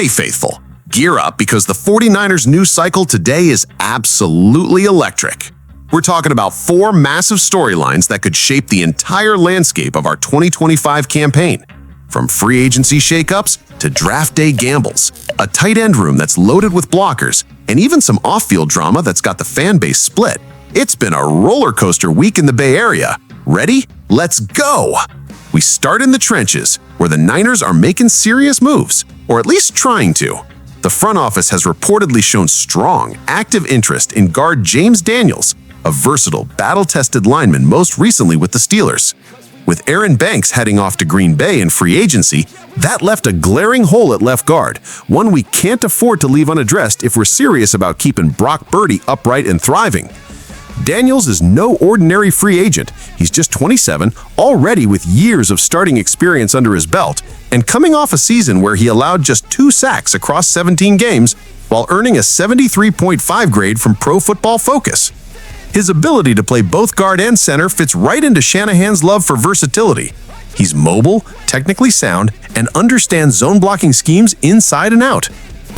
Hey, faithful, gear up because the 49ers news cycle today is absolutely electric. We're talking about 4 massive storylines that could shape the entire landscape of our 2025 campaign. From free agency shakeups to draft day gambles, a tight end room that's loaded with blockers, and even some off-field drama that's got the fan base split. It's been a roller coaster week in the Bay Area. Ready? Let's go! We start in the trenches, where the Niners are making serious moves, or at least trying to. The front office has reportedly shown strong, active interest in guard James Daniels, a versatile, battle-tested lineman most recently with the Steelers. With Aaron Banks heading off to Green Bay in free agency, that left a glaring hole at left guard, one we can't afford to leave unaddressed if we're serious about keeping Brock Purdy upright and thriving. Daniels is no ordinary free agent. He's just 27, already with years of starting experience under his belt, and coming off a season where he allowed just 2 sacks across 17 games while earning a 73.5 grade from Pro Football Focus. His ability to play both guard and center fits right into Shanahan's love for versatility. He's mobile, technically sound, and understands zone blocking schemes inside and out.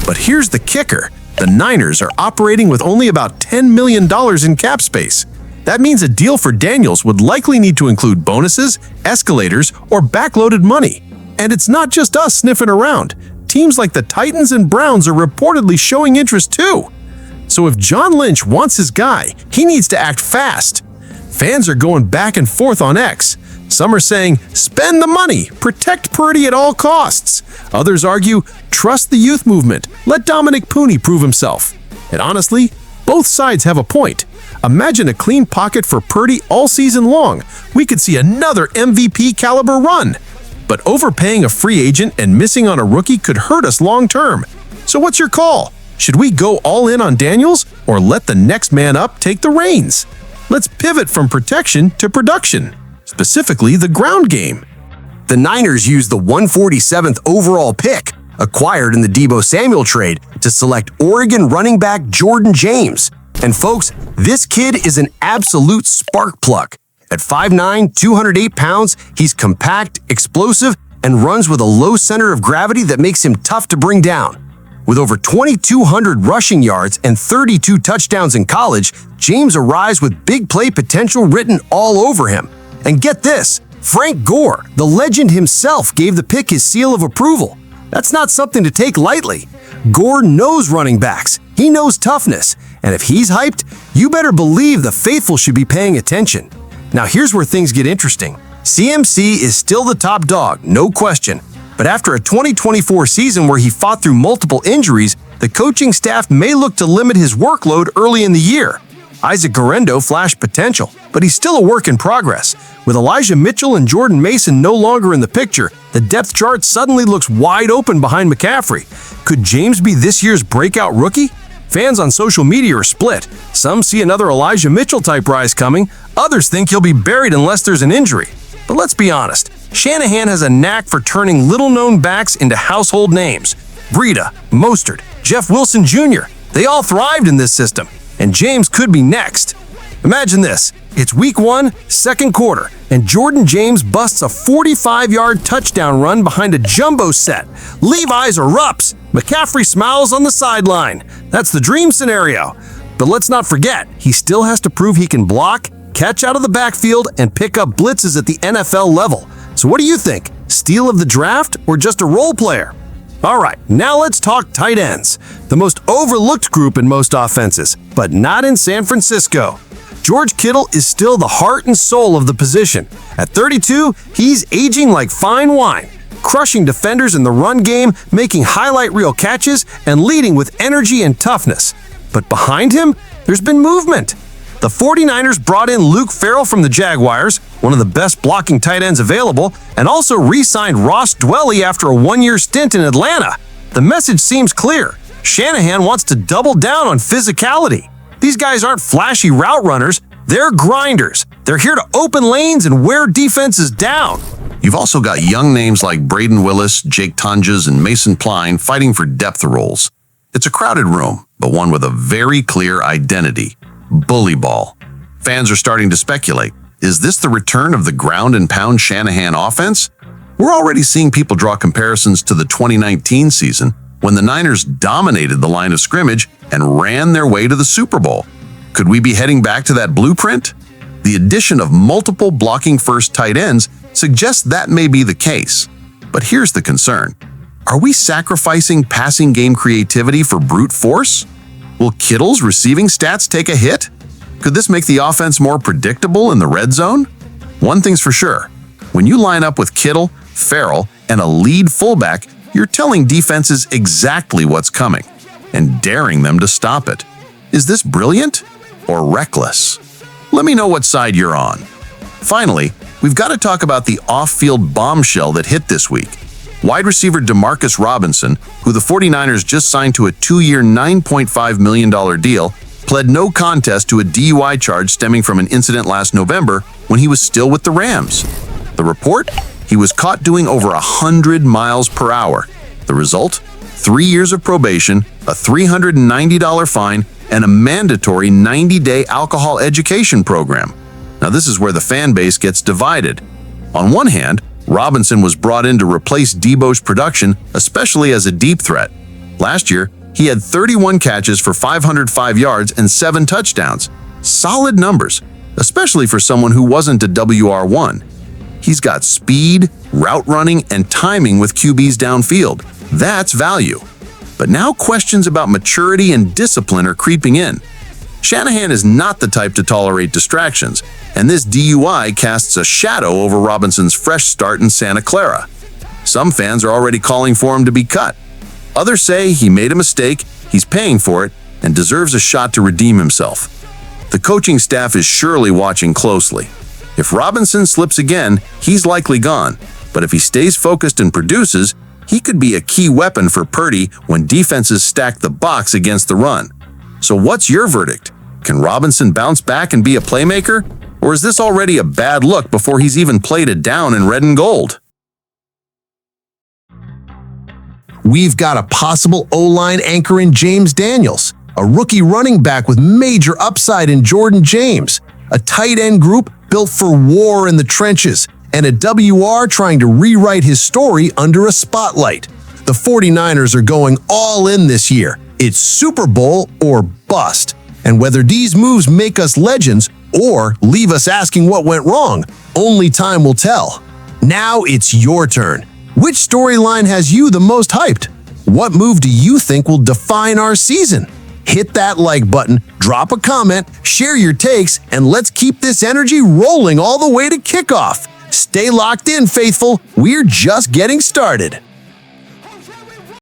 But here's the kicker. The Niners are operating with only about $10 million in cap space. That means a deal for Daniels would likely need to include bonuses, escalators, or backloaded money. And it's not just us sniffing around. Teams like the Titans and Browns are reportedly showing interest too. So if John Lynch wants his guy, he needs to act fast. Fans are going back and forth on X. Some are saying, spend the money, protect Purdy at all costs. Others argue, trust the youth movement, let Dominic Pooney prove himself. And honestly, both sides have a point. Imagine a clean pocket for Purdy all season long. We could see another MVP caliber run. But overpaying a free agent and missing on a rookie could hurt us long term. So what's your call? Should we go all in on Daniels or let the next man up take the reins? Let's pivot from protection to production, specifically the ground game. The Niners used the 147th overall pick, acquired in the Deebo Samuel trade, to select Oregon running back Jordan James. And folks, this kid is an absolute spark plug. At 5'9", 208 pounds, he's compact, explosive, and runs with a low center of gravity that makes him tough to bring down. With over 2,200 rushing yards and 32 touchdowns in college, James arrives with big play potential written all over him. And get this, Frank Gore, the legend himself, gave the pick his seal of approval. That's not something to take lightly. Gore knows running backs. He knows toughness. And if he's hyped, you better believe the faithful should be paying attention. Now here's where things get interesting. CMC is still the top dog, no question. But after a 2024 season where he fought through multiple injuries, the coaching staff may look to limit his workload early in the year. Isaac Guerendo flashed potential, but he's still a work in progress. With Elijah Mitchell and Jordan Mason no longer in the picture, the depth chart suddenly looks wide open behind McCaffrey. Could James be this year's breakout rookie? Fans on social media are split. Some see another Elijah Mitchell-type rise coming. Others think he'll be buried unless there's an injury. But let's be honest. Shanahan has a knack for turning little-known backs into household names. Breida, Mostert, Jeff Wilson Jr., they all thrived in this system, and James could be next. Imagine this. It's week 1, second quarter, and Jordan James busts a 45-yard touchdown run behind a jumbo set. Levi's erupts. McCaffrey smiles on the sideline. That's the dream scenario. But let's not forget, he still has to prove he can block, catch out of the backfield, and pick up blitzes at the NFL level. So what do you think? Steal of the draft or just a role player? All right, now let's talk tight ends. The most overlooked group in most offenses, but not in San Francisco. George Kittle is still the heart and soul of the position. At 32, he's aging like fine wine, crushing defenders in the run game, making highlight reel catches, and leading with energy and toughness. But behind him, there's been movement. The 49ers brought in Luke Farrell from the Jaguars, one of the best blocking tight ends available, and also re-signed Ross Dwelley after a 1-year stint in Atlanta. The message seems clear. Shanahan wants to double down on physicality. These guys aren't flashy route runners, they're grinders. They're here to open lanes and wear defenses down. You've also got young names like Braden Willis, Jake Tunges, and Mason Pline fighting for depth roles. It's a crowded room, but one with a very clear identity. Bully ball. Fans are starting to speculate. Is this the return of the ground and pound Shanahan offense? We're already seeing people draw comparisons to the 2019 season, when the Niners dominated the line of scrimmage and ran their way to the Super Bowl. Could we be heading back to that blueprint? The addition of multiple blocking first tight ends suggests that may be the case. But here's the concern. Are we sacrificing passing game creativity for brute force? Will Kittle's receiving stats take a hit? Could this make the offense more predictable in the red zone? One thing's for sure. When you line up with Kittle, Farrell, and a lead fullback, you're telling defenses exactly what's coming and daring them to stop it. Is this brilliant or reckless? Let me know what side you're on. Finally, we've got to talk about the off-field bombshell that hit this week. Wide receiver Demarcus Robinson, who the 49ers just signed to a 2-year $9.5 million deal, pled no contest to a DUI charge stemming from an incident last November when he was still with the Rams. The report? He was caught doing over 100 miles per hour. The result? 3 years of probation, a $390 fine, and a mandatory 90-day alcohol education program. Now this is where the fan base gets divided. On one hand, Robinson was brought in to replace Deebo's production, especially as a deep threat. Last year, he had 31 catches for 505 yards and 7 touchdowns. Solid numbers, especially for someone who wasn't a WR1. He's got speed, route running, and timing with QBs downfield. That's value. But now questions about maturity and discipline are creeping in. Shanahan is not the type to tolerate distractions, and this DUI casts a shadow over Robinson's fresh start in Santa Clara. Some fans are already calling for him to be cut. Others say he made a mistake, he's paying for it, and deserves a shot to redeem himself. The coaching staff is surely watching closely. If Robinson slips again, he's likely gone. But if he stays focused and produces, he could be a key weapon for Purdy when defenses stack the box against the run. So what's your verdict? Can Robinson bounce back and be a playmaker? Or is this already a bad look before he's even played it down in red and gold? We've got a possible O-line anchor in James Daniels, a rookie running back with major upside in Jordan James, a tight end group built for war in the trenches, and a WR trying to rewrite his story under a spotlight. The 49ers are going all in this year. It's Super Bowl or bust. And whether these moves make us legends or leave us asking what went wrong, only time will tell. Now it's your turn. Which storyline has you the most hyped? What move do you think will define our season? Hit that like button, drop a comment, share your takes, and let's keep this energy rolling all the way to kickoff. Stay locked in, faithful. We're just getting started.